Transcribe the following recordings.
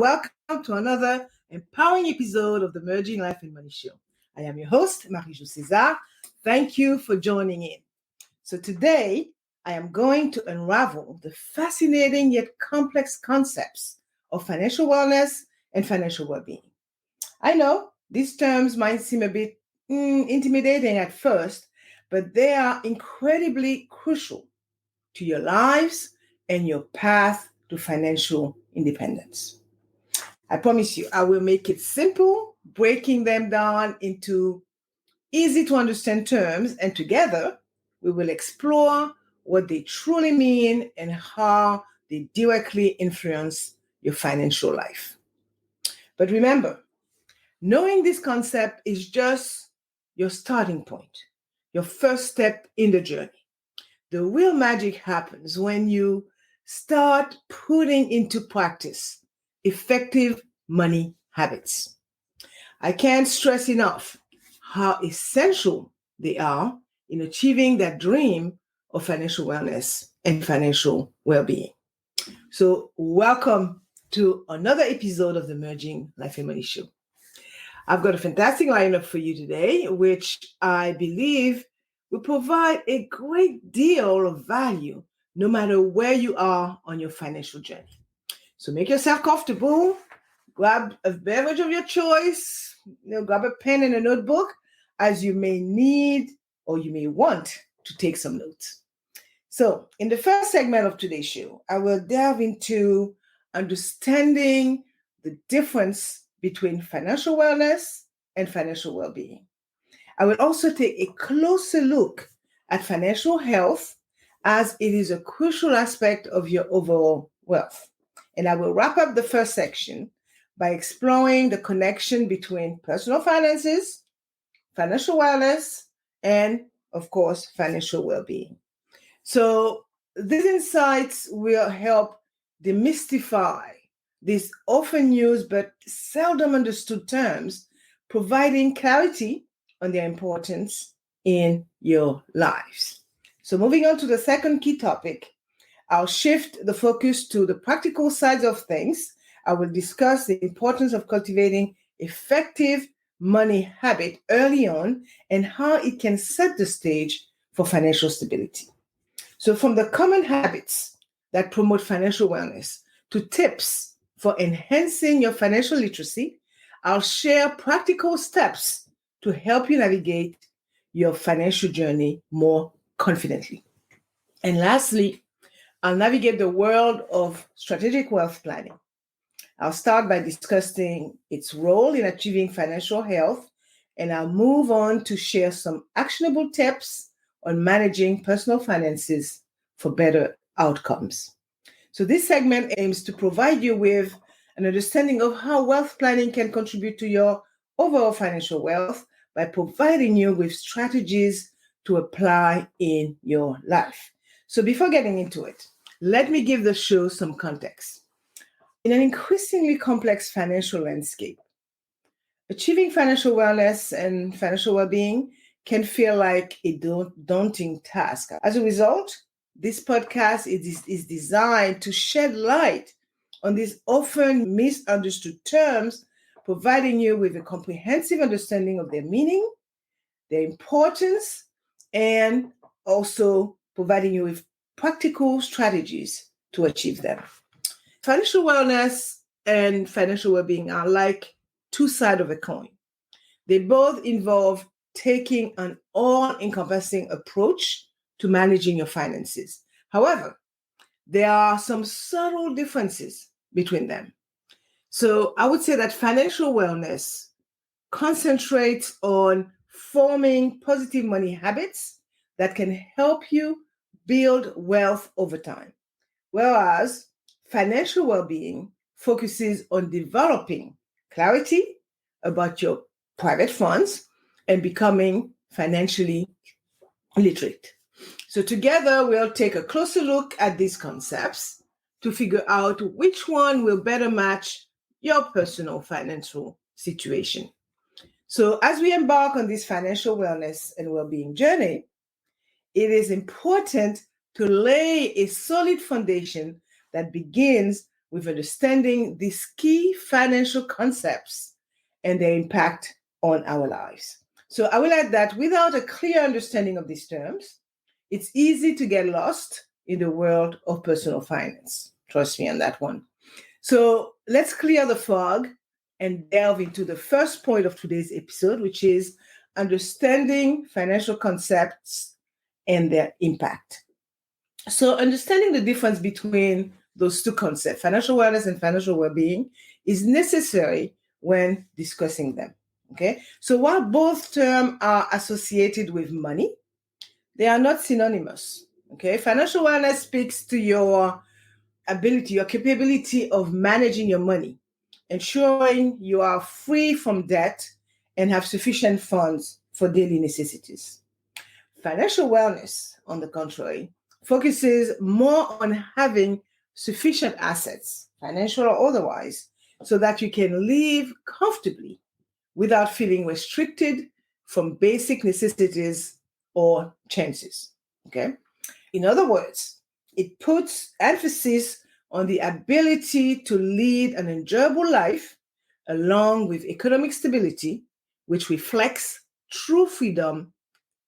welcome to another empowering episode of the Merging Life and Money Show. I am your host, Marie-Jo César. Thank you for joining in. So today, I am going to unravel the fascinating yet complex concepts of financial wellness and financial well-being. I know these terms might seem a bit intimidating at first, but they are incredibly crucial to your lives and your path to financial independence. I promise you, I will make it simple, breaking them down into easy to understand terms, and together we will explore what they truly mean and how they directly influence your financial life. But remember, knowing this concept is just your starting point, your first step in the journey. The real magic happens when you start putting into practice effective money habits. I can't stress enough how essential they are in achieving that dream of financial wellness and financial well-being. So welcome to another episode of the Merging Life and Money Show. I've got a fantastic lineup for you today, which I believe will provide a great deal of value no matter where you are on your financial journey. So make yourself comfortable, grab a beverage of your choice, grab a pen and a notebook, as you may need or you may want to take some notes. So in the first segment of today's show, I will delve into understanding the difference between financial wellness and financial well-being. I will also take a closer look at financial health, as it is a crucial aspect of your overall wealth. And I will wrap up the first section by exploring the connection between personal finances, financial wellness, and, of course, financial well-being. So these insights will help demystify these often used but seldom understood terms, providing clarity on their importance in your lives. So moving on to the second key topic, I'll shift the focus to the practical sides of things. I will discuss the importance of cultivating effective money habit early on and how it can set the stage for financial stability. So from the common habits that promote financial wellness to tips for enhancing your financial literacy, I'll share practical steps to help you navigate your financial journey more confidently. And lastly, I'll navigate the world of strategic wealth planning. I'll start by discussing its role in achieving financial health, and I'll move on to share some actionable tips on managing personal finances for better outcomes. So this segment aims to provide you with an understanding of how wealth planning can contribute to your overall financial wealth by providing you with strategies to apply in your life. So before getting into it, let me give the show some context. In an increasingly complex financial landscape, achieving financial wellness and financial well-being can feel like a daunting task. As a result, this podcast is designed to shed light on these often misunderstood terms, providing you with a comprehensive understanding of their meaning, their importance, and also providing you with practical strategies to achieve them. Financial wellness and financial well-being are like two sides of a coin. They both involve taking an all-encompassing approach to managing your finances. However, there are some subtle differences between them. So I would say that financial wellness concentrates on forming positive money habits that can help you build wealth over time, whereas financial well-being focuses on developing clarity about your private funds and becoming financially literate. So together, we'll take a closer look at these concepts to figure out which one will better match your personal financial situation. So as we embark on this financial wellness and well-being journey, it is important to lay a solid foundation that begins with understanding these key financial concepts and their impact on our lives. So I will add that without a clear understanding of these terms, it's easy to get lost in the world of personal finance. Trust me on that one. So let's clear the fog and delve into the first point of today's episode, which is understanding financial concepts and their impact. So understanding the difference between those two concepts, financial wellness and financial well-being, is necessary when discussing them. Okay. So while both terms are associated with money, they are not synonymous. Okay. Financial wellness speaks to your ability, your capability of managing your money, ensuring you are free from debt and have sufficient funds for daily necessities. Financial wellness, on the contrary, focuses more on having sufficient assets, financial or otherwise, so that you can live comfortably without feeling restricted from basic necessities or chances. Okay? In other words, it puts emphasis on the ability to lead an enjoyable life along with economic stability, which reflects true freedom,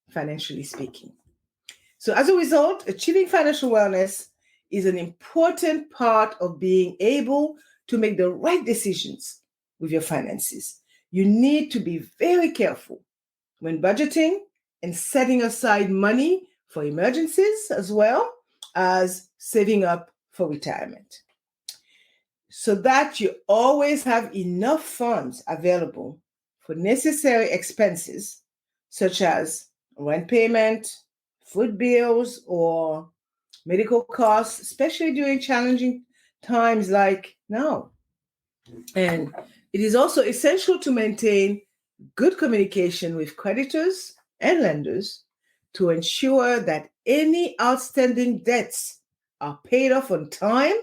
financially speaking. So, as a result, achieving financial wellness is an important part of being able to make the right decisions with your finances. You need to be very careful when budgeting and setting aside money for emergencies as well as saving up for retirement, so that you always have enough funds available for necessary expenses such as rent payment, food bills, or medical costs, especially during challenging times like now. And it is also essential to maintain good communication with creditors and lenders to ensure that any outstanding debts are paid off on time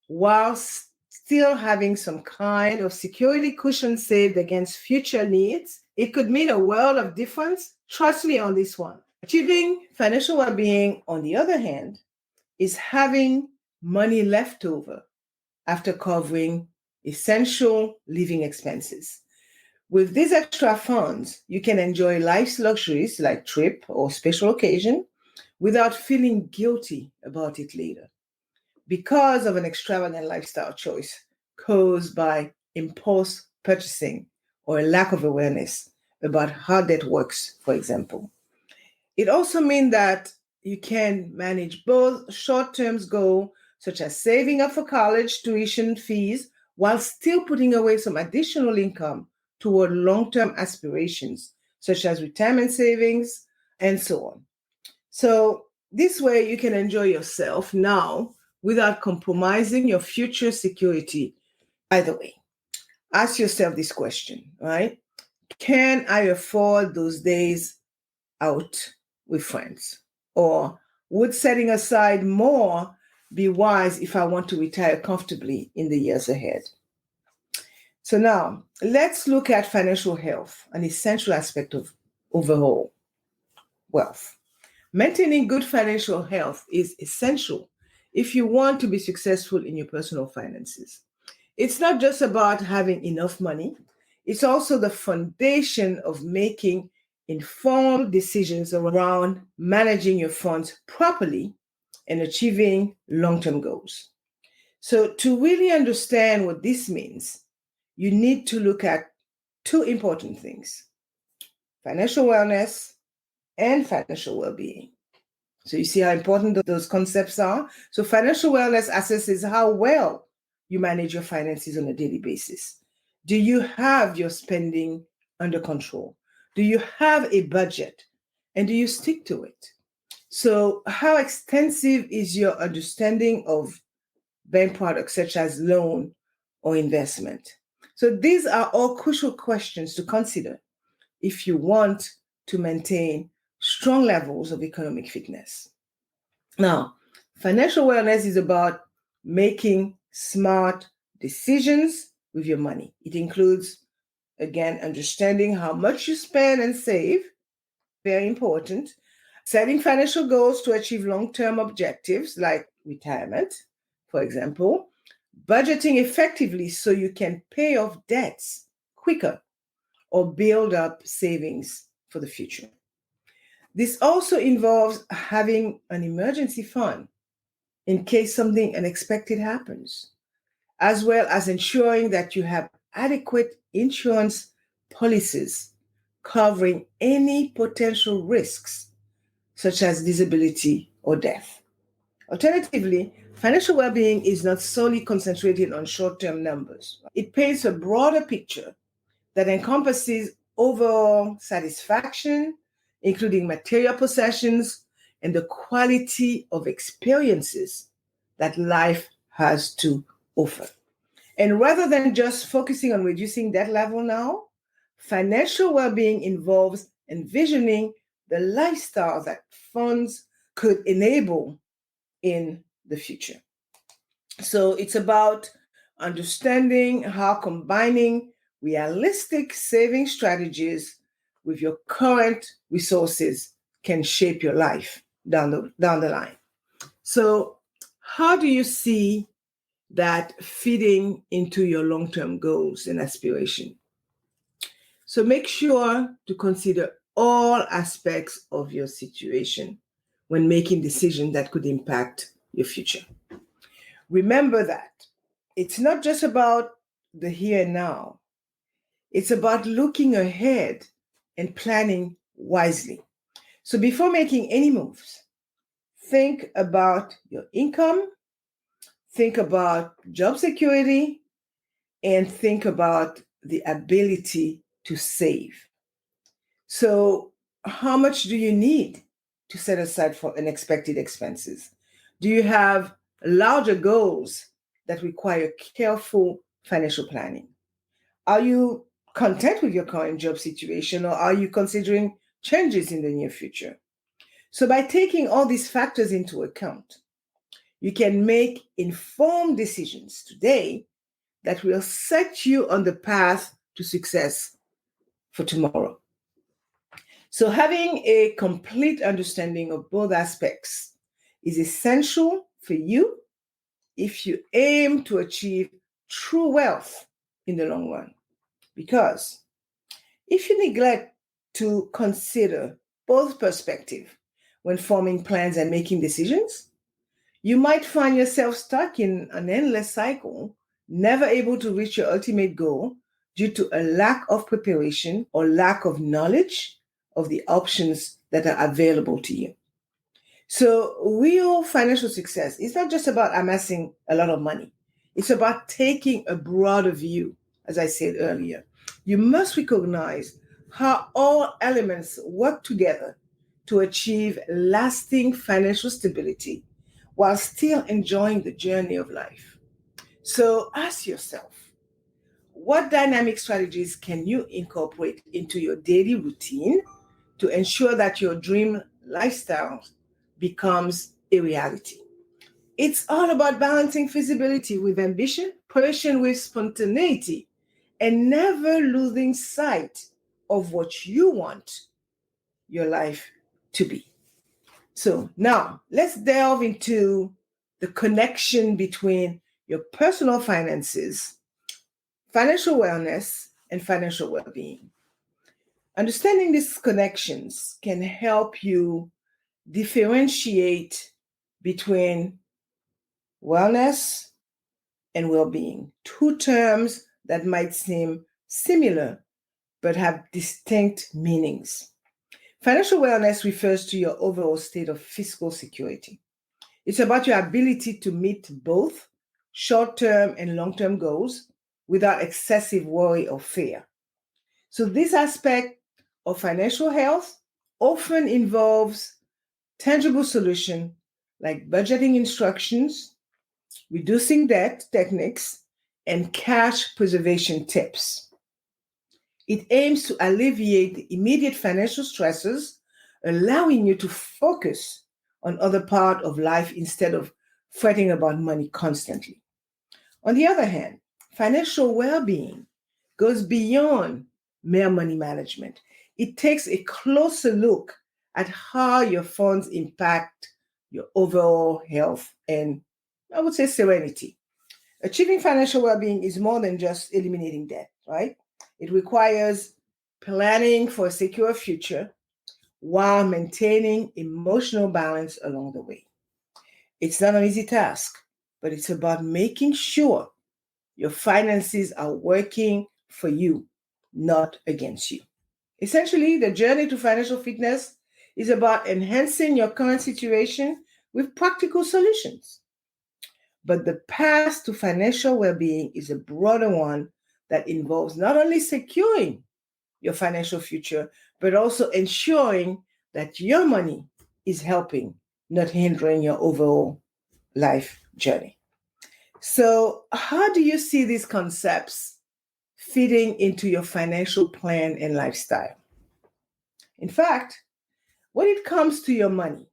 while still having some kind of security cushion saved against future needs. It could mean a world of difference. Trust me on this one. Achieving financial well-being, on the other hand, is having money left over after covering essential living expenses. With these extra funds, you can enjoy life's luxuries like trip or special occasion without feeling guilty about it later because of an extravagant lifestyle choice caused by impulse purchasing or a lack of awareness about how that works, for example. It also means that you can manage both short-term goals, such as saving up for college tuition fees, while still putting away some additional income toward long-term aspirations, such as retirement savings, and so on. So this way you can enjoy yourself now without compromising your future security. By the way, ask yourself this question, right? Can I afford those days out with friends? Or would setting aside more be wise if I want to retire comfortably in the years ahead? So now let's look at financial health, an essential aspect of overall wealth. Maintaining good financial health is essential if you want to be successful in your personal finances. It's not just about having enough money, it's also the foundation of making informed decisions around managing your funds properly and achieving long-term goals. So, to really understand what this means, you need to look at two important things: financial wellness and financial well-being. So you see how important those concepts are? So financial wellness assesses how well you manage your finances on a daily basis. Do you have your spending under control? Do you have a budget? And do you stick to it? So how extensive is your understanding of bank products such as loan or investment? So these are all crucial questions to consider if you want to maintain strong levels of economic fitness. Now, financial wellness is about making smart decisions with your money. It includes, again, understanding how much you spend and save, very important, setting financial goals to achieve long-term objectives like retirement, for example, budgeting effectively so you can pay off debts quicker or build up savings for the future. This also involves having an emergency fund in case something unexpected happens, as well as ensuring that you have adequate insurance policies covering any potential risks, such as disability or death. Alternatively, financial well-being is not solely concentrated on short-term numbers. It paints a broader picture that encompasses overall satisfaction, including material possessions and the quality of experiences that life has to offer. And rather than just focusing on reducing debt level now, financial well-being involves envisioning the lifestyle that funds could enable in the future. So it's about understanding how combining realistic saving strategies with your current resources can shape your life down the line. So how do you see that fitting into your long-term goals and aspiration? So make sure to consider all aspects of your situation when making decisions that could impact your future. Remember that it's not just about the here and now. It's about looking ahead and planning wisely. So before making any moves, think about your income, think about job security, and think about the ability to save. So, how much do you need to set aside for unexpected expenses? Do you have larger goals that require careful financial planning? Are you content with your current job situation, or are you considering changes in the near future? So, by taking all these factors into account, you can make informed decisions today that will set you on the path to success for tomorrow. So, having a complete understanding of both aspects is essential for you if you aim to achieve true wealth in the long run. Because if you neglect to consider both perspectives when forming plans and making decisions, you might find yourself stuck in an endless cycle, never able to reach your ultimate goal due to a lack of preparation or lack of knowledge of the options that are available to you. So, real financial success is not just about amassing a lot of money. It's about taking a broader view, as I said earlier. You must recognize how all elements work together to achieve lasting financial stability while still enjoying the journey of life. So ask yourself, what dynamic strategies can you incorporate into your daily routine to ensure that your dream lifestyle becomes a reality? It's all about balancing feasibility with ambition, preparation with spontaneity, and never losing sight of what you want your life to be. So now let's delve into the connection between your personal finances, financial wellness, and financial well-being. Understanding these connections can help you differentiate between wellness and well-being, two terms that might seem similar but have distinct meanings. Financial wellness refers to your overall state of fiscal security. It's about your ability to meet both short-term and long-term goals without excessive worry or fear. So this aspect of financial health often involves tangible solutions like budgeting instructions, reducing debt techniques, and cash preservation tips. It aims to alleviate the immediate financial stresses, allowing you to focus on other parts of life instead of fretting about money constantly. On the other hand, financial well-being goes beyond mere money management. It takes a closer look at how your funds impact your overall health and, I would say, serenity. Achieving financial well-being is more than just eliminating debt, right? It requires planning for a secure future while maintaining emotional balance along the way. It's not an easy task, but it's about making sure your finances are working for you, not against you. Essentially, the journey to financial fitness is about enhancing your current situation with practical solutions. But the path to financial well being is a broader one that involves not only securing your financial future, but also ensuring that your money is helping, not hindering your overall life journey. So, how do you see these concepts fitting into your financial plan and lifestyle? In fact, when it comes to your money,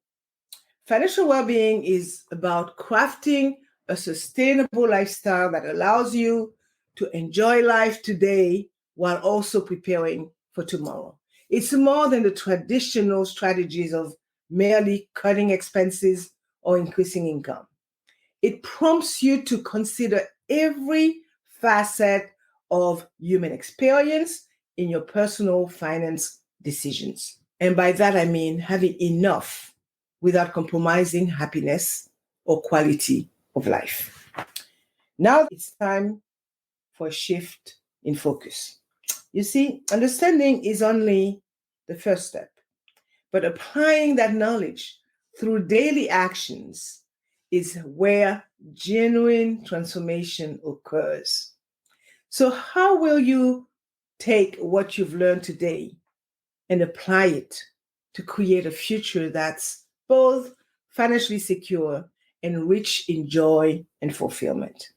financial well being is about crafting a sustainable lifestyle that allows you to enjoy life today while also preparing for tomorrow. It's more than the traditional strategies of merely cutting expenses or increasing income. It prompts you to consider every facet of human experience in your personal finance decisions. And by that, I mean having enough without compromising happiness or quality of life. Now it's time for a shift in focus. You see, understanding is only the first step, but applying that knowledge through daily actions is where genuine transformation occurs. So, how will you take what you've learned today and apply it to create a future that's both financially secure and rich in joy and fulfillment?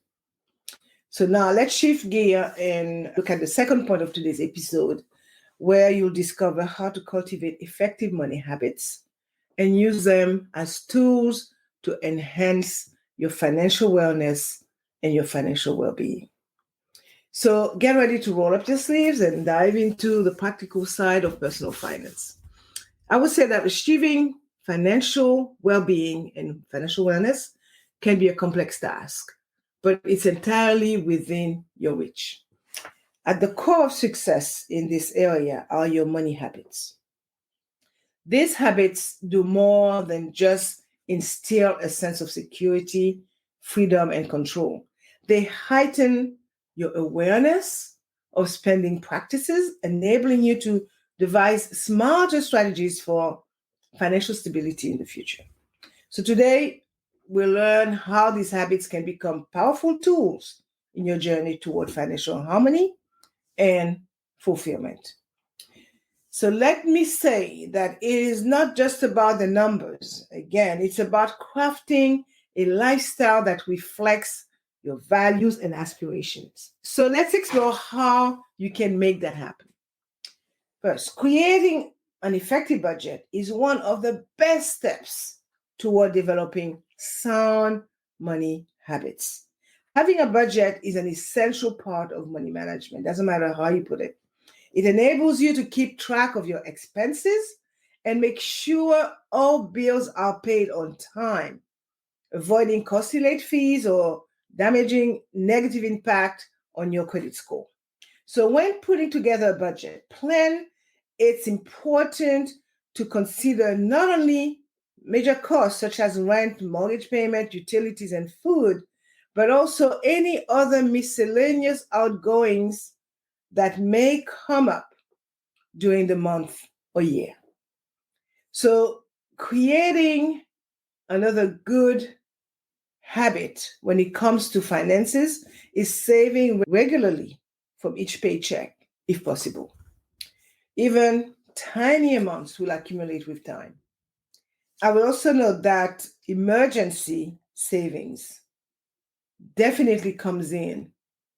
So now let's shift gear and look at the second point of today's episode, where you'll discover how to cultivate effective money habits and use them as tools to enhance your financial wellness and your financial well-being. So get ready to roll up your sleeves and dive into the practical side of personal finance. I would say that achieving financial well-being and financial wellness can be a complex task, but it's entirely within your reach. At the core of success in this area are your money habits. These habits do more than just instill a sense of security, freedom, and control. They heighten your awareness of spending practices, enabling you to devise smarter strategies for financial stability in the future. So today, we'll learn how these habits can become powerful tools in your journey toward financial harmony and fulfillment. So let me say that it is not just about the numbers. Again, it's about crafting a lifestyle that reflects your values and aspirations. So let's explore how you can make that happen. First, creating an effective budget is one of the best steps toward developing sound money habits. Having a budget is an essential part of money management. Doesn't matter how you put it. It enables you to keep track of your expenses and make sure all bills are paid on time, avoiding costly late fees or damaging negative impact on your credit score. So when putting together a budget plan, it's important to consider not only major costs such as rent, mortgage payment, utilities, and food, but also any other miscellaneous outgoings that may come up during the month or year. So creating another good habit when it comes to finances is saving regularly from each paycheck, if possible. Even tiny amounts will accumulate with time. I will also note that emergency savings definitely comes in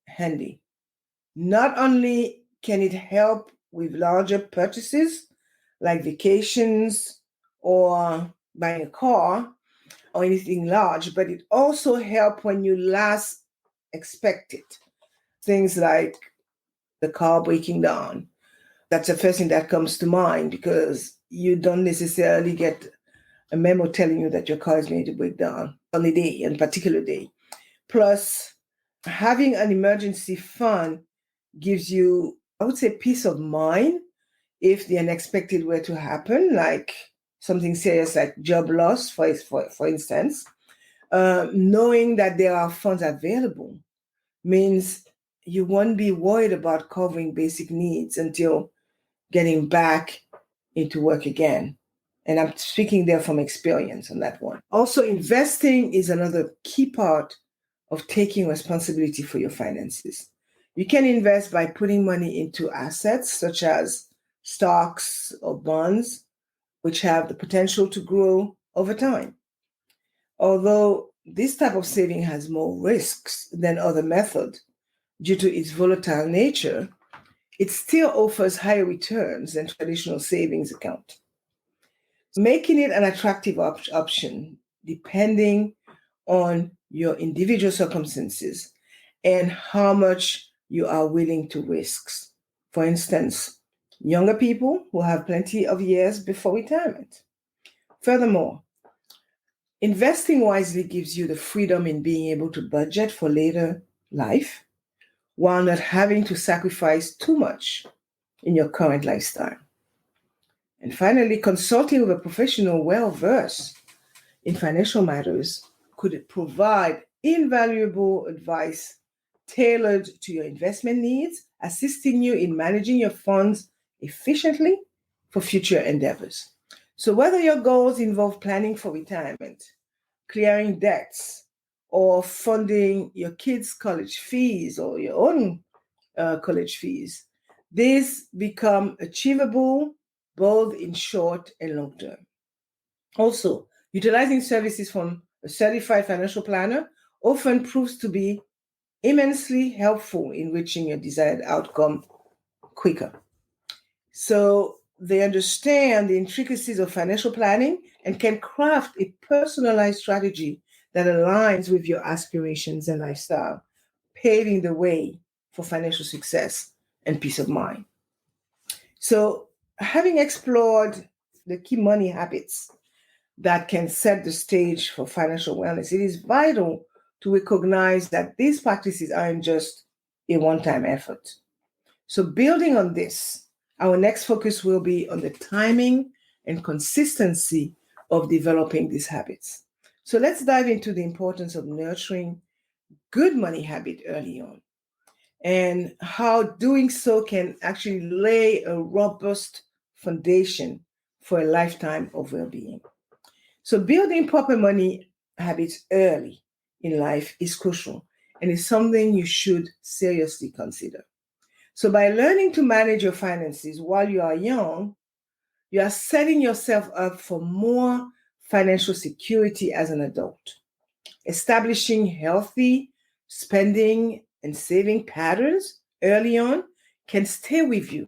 handy. Not only can it help with larger purchases like vacations or buying a car or anything large, but it also helps when you last expect it. Things like the car breaking down. That's the first thing that comes to mind because you don't necessarily get a memo telling you that your car is going to break down on a day, on a particular day. Plus, Having an emergency fund gives you, I would say, peace of mind if the unexpected were to happen, like something serious like job loss, for instance. Knowing that there are funds available means you won't be worried about covering basic needs until getting back into work again. And I'm speaking there from experience on that one. Also, investing is another key part of taking responsibility for your finances. You can invest by putting money into assets such as stocks or bonds, which have the potential to grow over time. Although this type of saving has more risks than other methods due to its volatile nature, it still offers higher returns than traditional savings account, making it an attractive option depending on your individual circumstances and how much you are willing to risk. For instance, younger people who have plenty of years before retirement. Furthermore, investing wisely gives you the freedom in being able to budget for later life while not having to sacrifice too much in your current lifestyle. And finally, consulting with a professional well versed in financial matters could provide invaluable advice tailored to your investment needs, assisting you in managing your funds efficiently for future endeavors. So, whether your goals involve planning for retirement, clearing debts, or funding your kids' college fees or your own college fees, these become achievable both in short and long term. Also, utilizing services from a certified financial planner often proves to be immensely helpful in reaching your desired outcome quicker. So, they understand the intricacies of financial planning and can craft a personalized strategy that aligns with your aspirations and lifestyle, paving the way for financial success and peace of mind. So, having explored the key money habits that can set the stage for financial wellness, it is vital to recognize that these practices aren't just a one time effort. So, building on this, our next focus will be on the timing and consistency of developing these habits. So, let's dive into the importance of nurturing good money habit early on and how doing so can actually lay a robust foundation for a lifetime of well being. So, building proper money habits early in life is crucial and is something you should seriously consider. So, by learning to manage your finances while you are young, you are setting yourself up for more financial security as an adult. Establishing healthy spending and saving patterns early on can stay with you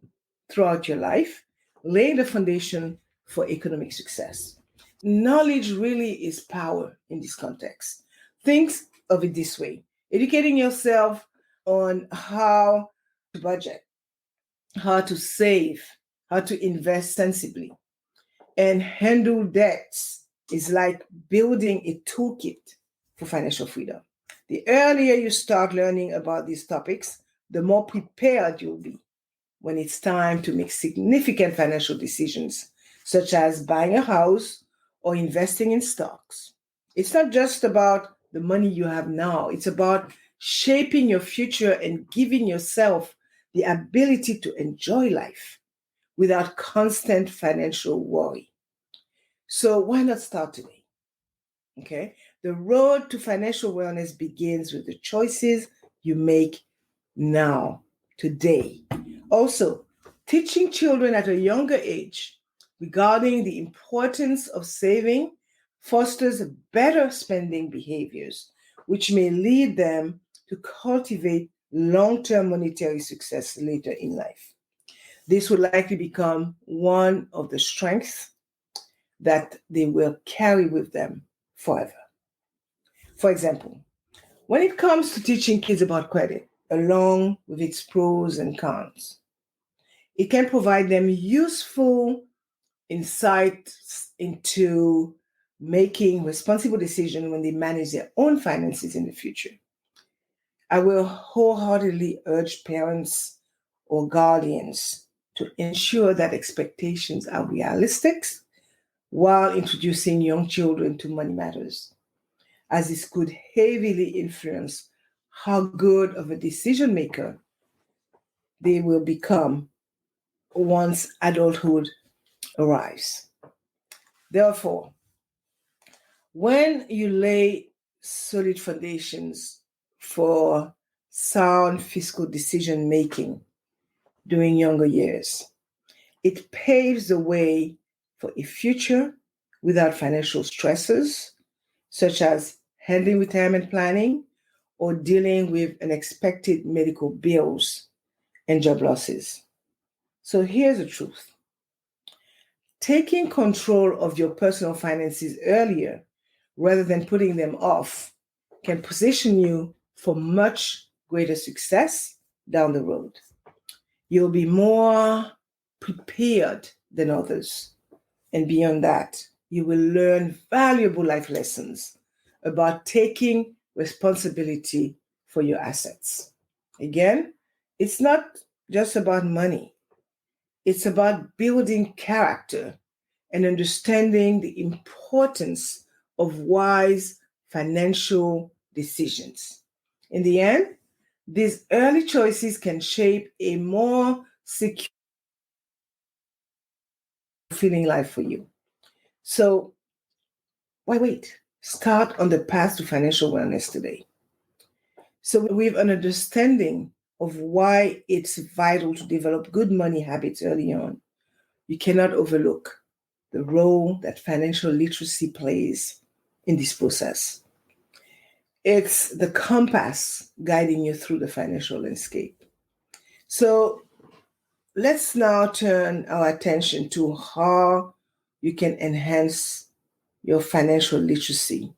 throughout your life, laying the foundation for economic success. Knowledge really is power in this context. Think of it this way: educating yourself on how to budget, how to save, how to invest sensibly, and handle debts is like building a toolkit for financial freedom. The earlier you start learning about these topics, the more prepared you'll be when it's time to make significant financial decisions, such as buying a house or investing in stocks. It's not just about the money you have now, it's about shaping your future and giving yourself the ability to enjoy life without constant financial worry. So, why not start today? Okay. The road to financial wellness begins with the choices you make now, today. Also, teaching children at a younger age regarding the importance of saving fosters better spending behaviors, which may lead them to cultivate long term monetary success later in life. This will likely become one of the strengths that they will carry with them forever. For example, when it comes to teaching kids about credit, along with its pros and cons, it can provide them useful insights into making responsible decisions when they manage their own finances in the future. I will wholeheartedly urge parents or guardians to ensure that expectations are realistic while introducing young children to money matters, as this could heavily influence how good of a decision maker they will become once adulthood arrives. Therefore, when you lay solid foundations for sound fiscal decision making during younger years, it paves the way for a future without financial stresses, such as handling retirement planning or dealing with unexpected medical bills and job losses. So here's the truth: taking control of your personal finances earlier rather than putting them off can position you for much greater success down the road. You'll be more prepared than others. And beyond that, you will learn valuable life lessons about taking responsibility for your assets. Again, it's not just about money, it's about building character and understanding the importance of wise financial decisions. In the end, these early choices can shape a more secure, fulfilling life for you. So, why wait? Start on the path to financial wellness today. So, we have an understanding of why it's vital to develop good money habits early on. You cannot overlook the role that financial literacy plays in this process. It's the compass guiding you through the financial landscape. So let's now turn our attention to how you can enhance your financial literacy,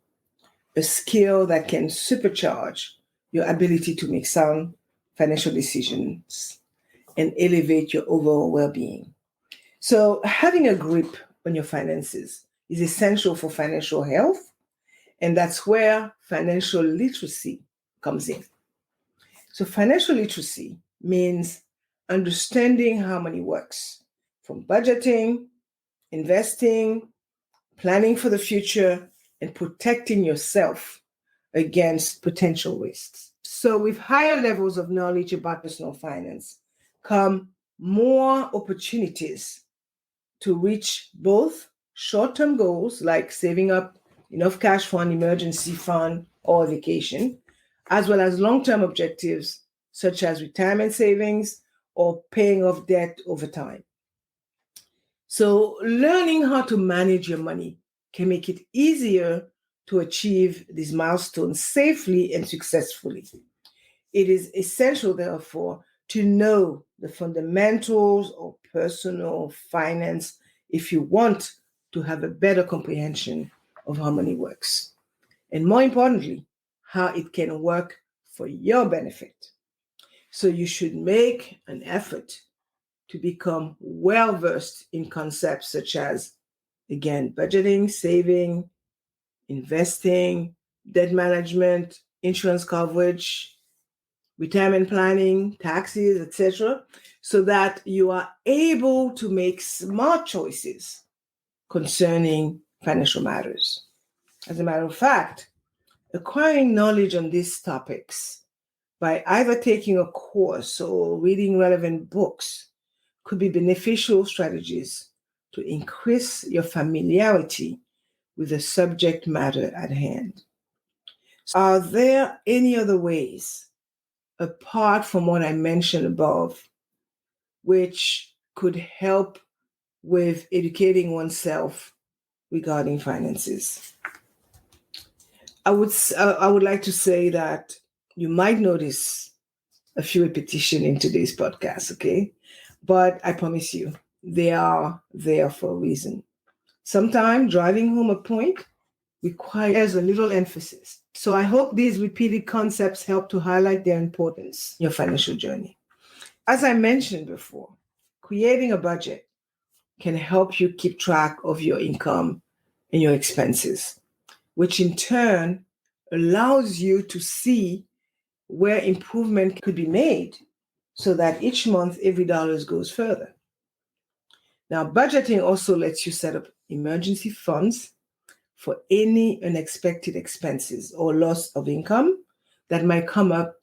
a skill that can supercharge your ability to make sound financial decisions and elevate your overall well-being. So having a grip on your finances is essential for financial health, and that's where financial literacy comes in. So financial literacy means understanding how money works, from budgeting, investing, planning for the future, and protecting yourself against potential risks. So with higher levels of knowledge about personal finance come more opportunities to reach both short-term goals like saving up enough cash for an emergency fund or vacation, as well as long-term objectives such as retirement savings or paying off debt over time. So learning how to manage your money can make it easier to achieve these milestones safely and successfully. It is essential, therefore, to know the fundamentals of personal finance if you want to have a better comprehension of how money works. And more importantly, how it can work for your benefit. So you should make an effort to become well versed in concepts such as, again, budgeting, saving, investing, debt management, insurance coverage, retirement planning, taxes, etc., so that you are able to make smart choices concerning financial matters. As a matter of fact, acquiring knowledge on these topics by either taking a course or reading relevant books could be beneficial strategies to increase your familiarity with the subject matter at hand. Are there any other ways, apart from what I mentioned above, which could help with educating oneself regarding finances? I would like to say that you might notice a few repetition in today's podcast, okay? But I promise you, they are there for a reason. Sometimes driving home a point requires a little emphasis. So I hope these repeated concepts help to highlight their importance in your financial journey. As I mentioned before, creating a budget can help you keep track of your income and your expenses, which in turn allows you to see where improvement could be made so that each month every dollar goes further. Now, budgeting also lets you set up emergency funds for any unexpected expenses or loss of income that might come up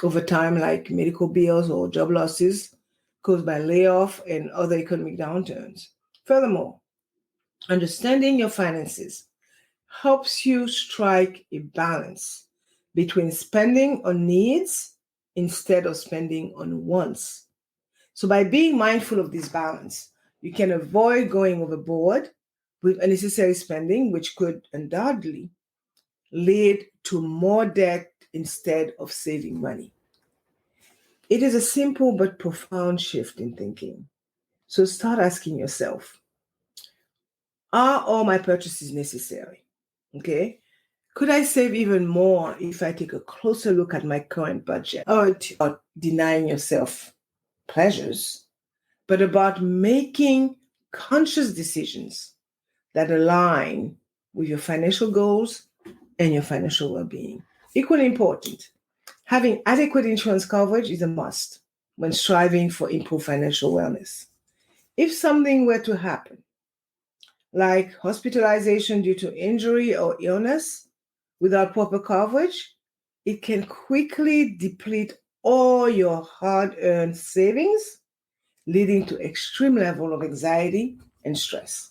over time, like medical bills or job losses caused by layoff and other economic downturns. Furthermore, understanding your finances helps you strike a balance between spending on needs instead of spending on wants. So by being mindful of this balance, you can avoid going overboard with unnecessary spending, which could undoubtedly lead to more debt instead of saving money. It is a simple but profound shift in thinking. So start asking yourself, are all my purchases necessary? Okay. Could I save even more if I take a closer look at my current budget? Or denying yourself pleasures, but about making conscious decisions that align with your financial goals and your financial well-being. Equally important, having adequate insurance coverage is a must when striving for improved financial wellness. If something were to happen, like hospitalization due to injury or illness without proper coverage, it can quickly deplete all your hard-earned savings, leading to extreme level of anxiety and stress.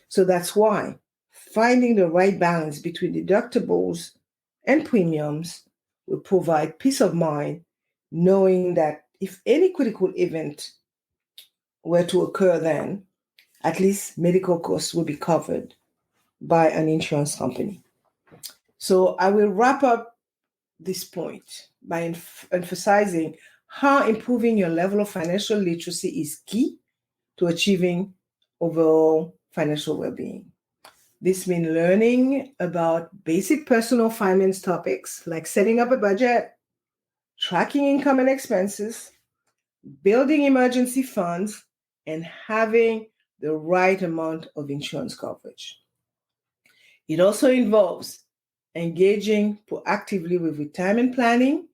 So that's why finding the right balance between deductibles and premiums will provide peace of mind, knowing that if any critical event were to occur, then at least medical costs will be covered by an insurance company. So I will wrap up this point by emphasizing how improving your level of financial literacy is key to achieving overall financial well-being. This means learning about basic personal finance topics like setting up a budget, tracking income and expenses, building emergency funds, and having the right amount of insurance coverage. It also involves engaging proactively with retirement planning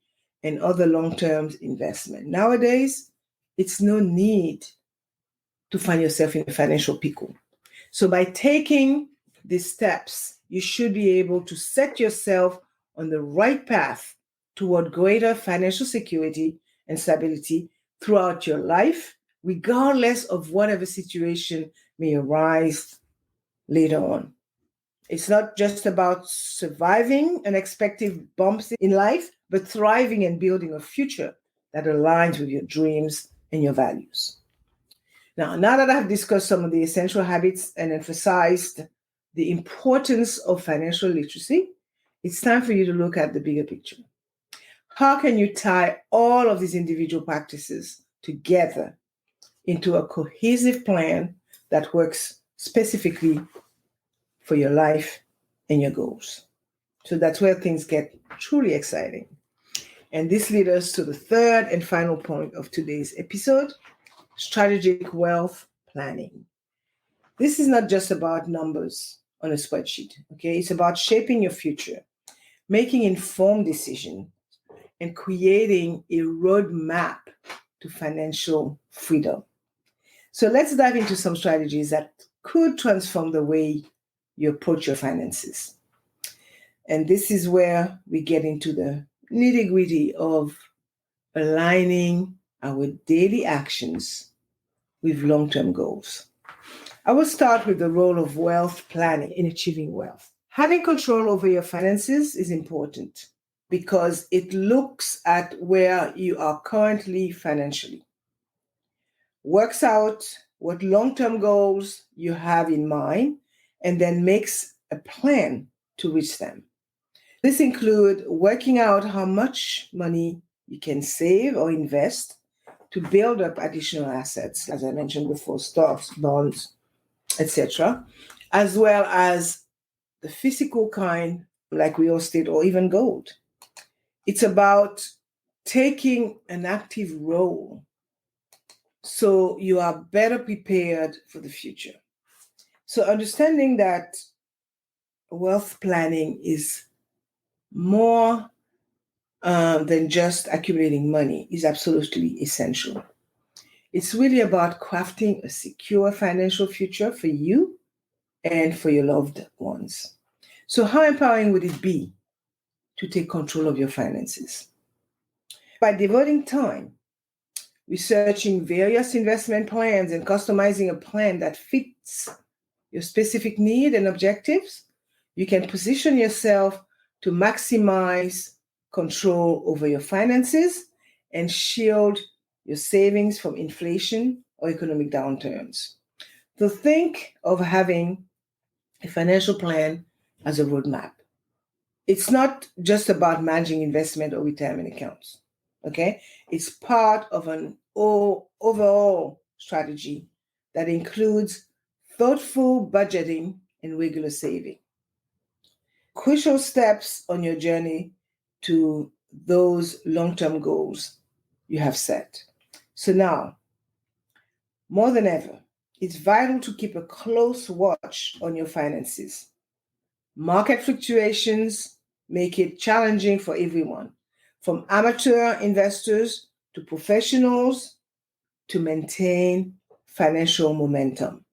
and other long-term investment. Nowadays, it's no need to find yourself in a financial pickle. So by taking these steps, you should be able to set yourself on the right path toward greater financial security and stability throughout your life, regardless of whatever situation may arise later on. It's not just about surviving unexpected bumps in life, but thriving and building a future that aligns with your dreams and your values. Now that I've discussed some of the essential habits and emphasized the importance of financial literacy, it's time for you to look at the bigger picture. How can you tie all of these individual practices together into a cohesive plan that works specifically for your life and your goals? So that's where things get truly exciting. And this leads us to the third and final point of today's episode: strategic wealth planning. This is not just about numbers on a spreadsheet, okay? It's about shaping your future, making informed decisions, and creating a roadmap to financial freedom. So let's dive into some strategies that could transform the way you approach your finances. And this is where we get into the nitty-gritty of aligning our daily actions with long-term goals. I will start with the role of wealth planning in achieving wealth. Having control over your finances is important because it looks at where you are currently financially, works out what long-term goals you have in mind, and then makes a plan to reach them. This includes working out how much money you can save or invest to build up additional assets, as I mentioned before, stocks, bonds, etc., as well as the physical kind, like real estate or even gold. It's about taking an active role so you are better prepared for the future. So understanding that wealth planning is more than just accumulating money is absolutely essential. It's really about crafting a secure financial future for you and for your loved ones. So, how empowering would it be to take control of your finances? By devoting time researching various investment plans and customizing a plan that fits your specific need and objectives, you can position yourself to maximize control over your finances and shield your savings from inflation or economic downturns. So think of having a financial plan as a roadmap. It's not just about managing investment or retirement accounts. Okay? It's part of an overall strategy that includes thoughtful budgeting and regular saving. Crucial steps on your journey to those long-term goals you have set. So now, more than ever, it's vital to keep a close watch on your finances. Market fluctuations make it challenging for everyone, from amateur investors to professionals, to maintain financial momentum.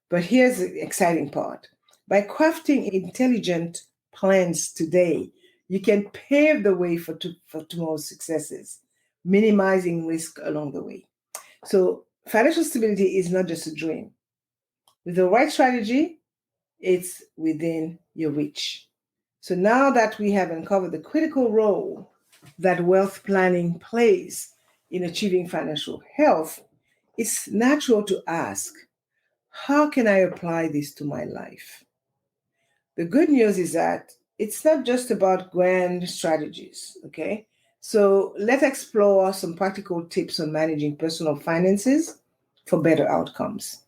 But here's the exciting part. By crafting intelligent plans today, you can pave the way for tomorrow's successes, minimizing risk along the way. So, financial stability is not just a dream. With the right strategy, it's within your reach. So now that we have uncovered the critical role that wealth planning plays in achieving financial health, it's natural to ask, how can I apply this to my life? The good news is that it's not just about grand strategies, okay? So let's explore some practical tips on managing personal finances for better outcomes.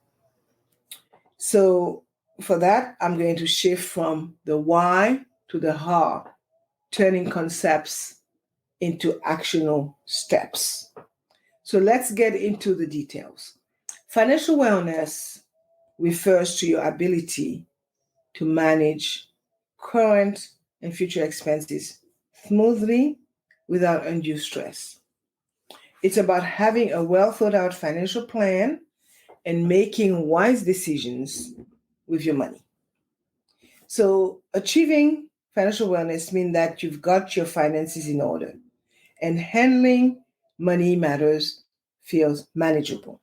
So for that, I'm going to shift from the why to the how, turning concepts into actionable steps. So let's get into the details. Financial wellness refers to your ability to manage current and future expenses smoothly without undue stress. It's about having a well thought out financial plan and making wise decisions with your money. So, achieving financial wellness means that you've got your finances in order and handling money matters feels manageable.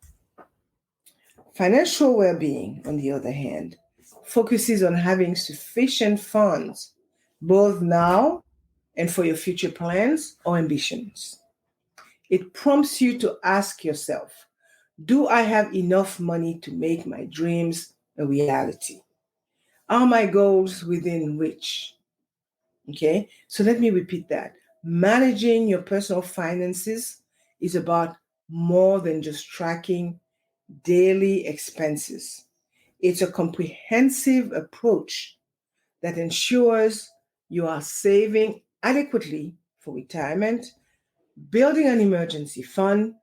Financial well being, on the other hand, focuses on having sufficient funds both now and for your future plans or ambitions. It prompts you to ask yourself, do I have enough money to make my dreams a reality? Are my goals within reach? Okay, so let me repeat that. Managing your personal finances is about more than just tracking daily expenses. It's a comprehensive approach that ensures you are saving adequately for retirement, building an emergency fund,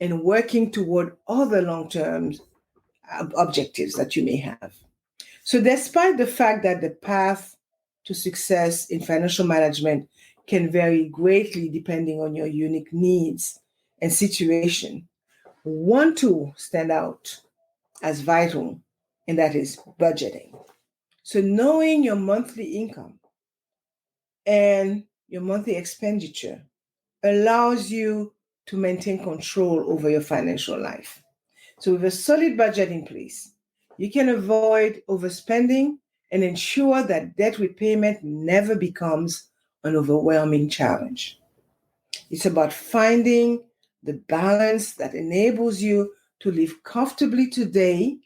and working toward other long term objectives that you may have. So, despite the fact that the path to success in financial management can vary greatly depending on your unique needs and situation, one tool stand out as vital, and that is budgeting. So, knowing your monthly income and your monthly expenditure allows you to maintain control over your financial life. So, with a solid budget in place, you can avoid overspending and ensure that debt repayment never becomes an overwhelming challenge. It's about finding the balance that enables you to live comfortably today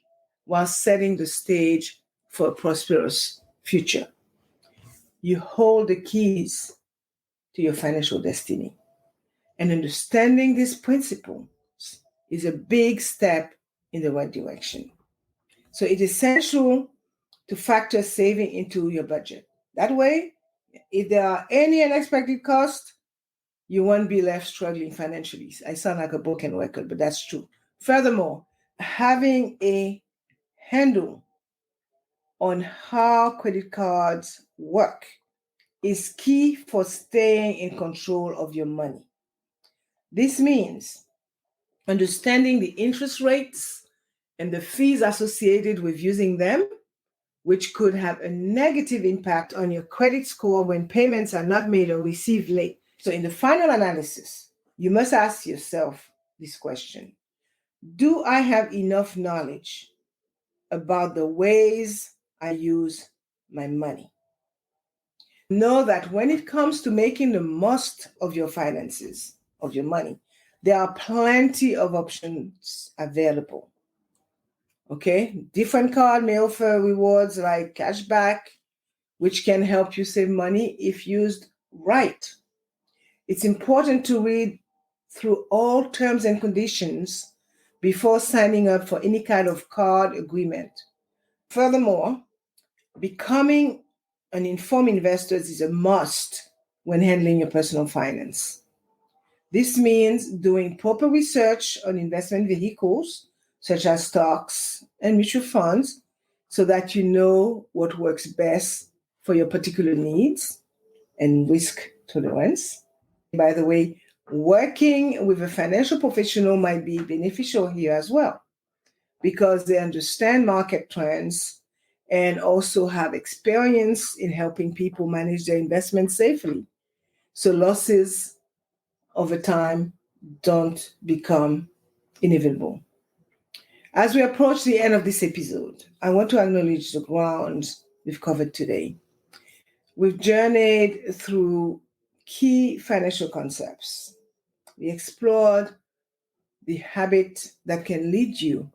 while setting the stage for a prosperous future. You hold the keys to your financial destiny. And understanding these principles is a big step in the right direction. So it's essential to factor saving into your budget. That way, if there are any unexpected costs, you won't be left struggling financially. I sound like a broken record, but that's true. Furthermore, having a handle on how credit cards work is key for staying in control of your money. This means understanding the interest rates and the fees associated with using them, which could have a negative impact on your credit score when payments are not made or received late. So, in the final analysis, you must ask yourself this question: do I have enough knowledge about the ways I use my money? Know that when it comes to making the most of your finances, of your money, there are plenty of options available. Okay, different card may offer rewards like cashback, which can help you save money if used right. It's important to read through all terms and conditions before signing up for any kind of card agreement. Furthermore, becoming an informed investor is a must when handling your personal finance. This means doing proper research on investment vehicles, such as stocks and mutual funds, so that you know what works best for your particular needs and risk tolerance. By the way, working with a financial professional might be beneficial here as well, because they understand market trends and also have experience in helping people manage their investments safely, so losses over time don't become inevitable. As we approach the end of this episode, I want to acknowledge the ground we've covered today. We've journeyed through key financial concepts. We explored the habit that can lead you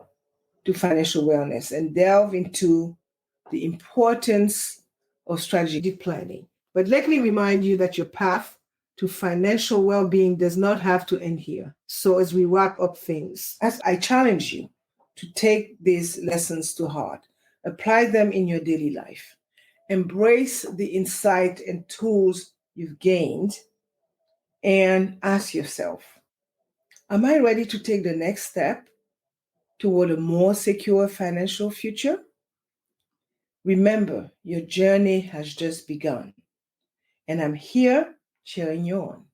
to financial wellness and delve into the importance of strategic planning. But let me remind you that your path to financial well-being does not have to end here. So as we wrap up things, as I challenge you to take these lessons to heart, apply them in your daily life, embrace the insight and tools you've gained, and ask yourself, am I ready to take the next step toward a more secure financial future? Remember, your journey has just begun, and I'm here cheering you on.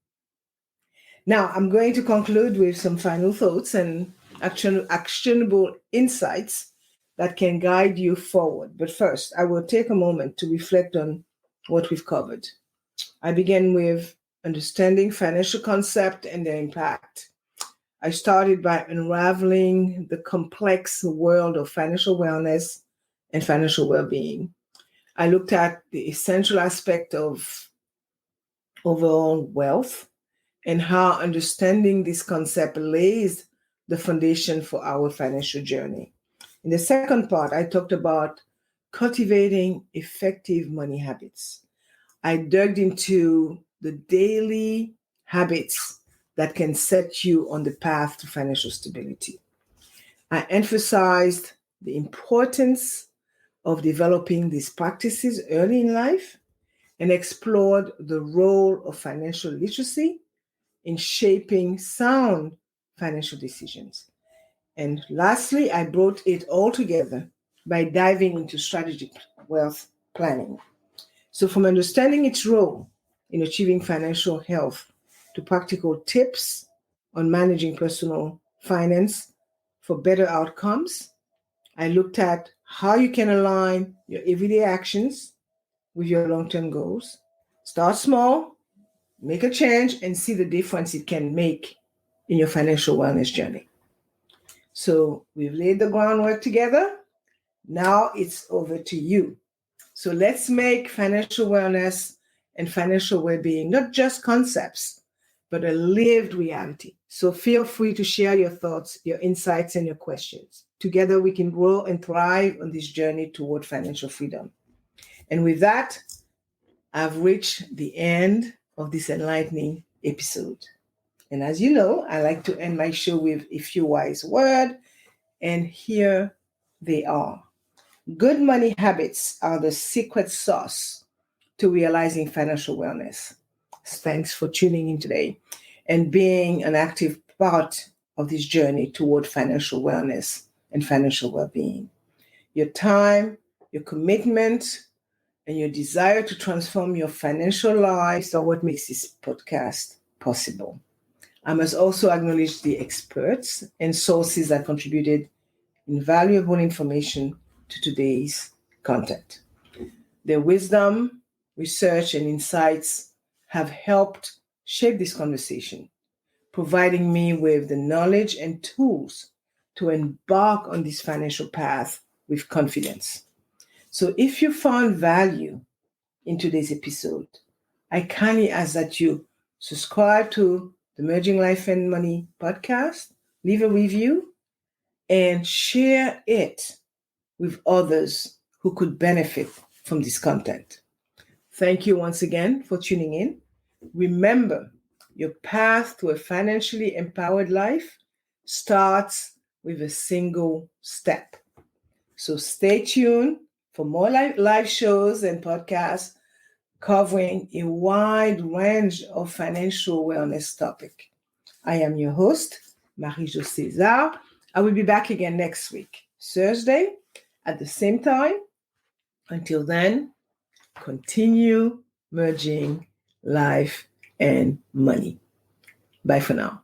Now, I'm going to conclude with some final thoughts and actionable insights that can guide you forward. But first, I will take a moment to reflect on what we've covered. I begin with understanding financial concept and their impact. I started by unraveling the complex world of financial wellness and financial well-being. I looked at the essential aspect of overall wealth and how understanding this concept lays the foundation for our financial journey. In the second part, I talked about cultivating effective money habits. I dug into the daily habits that can set you on the path to financial stability. I emphasized the importance of developing these practices early in life and explored the role of financial literacy in shaping sound financial decisions. And lastly, I brought it all together by diving into strategic wealth planning. So, from understanding its role in achieving financial health to practical tips on managing personal finance for better outcomes, I looked at how you can align your everyday actions with your long-term goals. Start small, make a change, and see the difference it can make in your financial wellness journey. So we've laid the groundwork together. Now it's over to you. So let's make financial wellness and financial well-being not just concepts, but a lived reality. So feel free to share your thoughts, your insights, and your questions. Together we can grow and thrive on this journey toward financial freedom. And with that, I've reached the end of this enlightening episode. And as you know, I like to end my show with a few wise words, and here they are. Good money habits are the secret sauce to realizing financial wellness. Thanks for tuning in today and being an active part of this journey toward financial wellness and financial well-being. Your time, your commitment, and your desire to transform your financial lives are what makes this podcast possible. I must also acknowledge the experts and sources that contributed invaluable information to today's content. Their wisdom, research, and insights have helped shape this conversation, providing me with the knowledge and tools to embark on this financial path with confidence. So if you found value in today's episode, I kindly ask that you subscribe to the Merging Life and Money podcast, leave a review, and share it with others who could benefit from this content. Thank you once again for tuning in. Remember, your path to a financially empowered life starts with a single step. So stay tuned for more live shows and podcasts covering a wide range of financial wellness topics. I am your host, Marie-Jo César. I will be back again next week, Thursday, at the same time. Until then, continue merging life and money. Bye for now.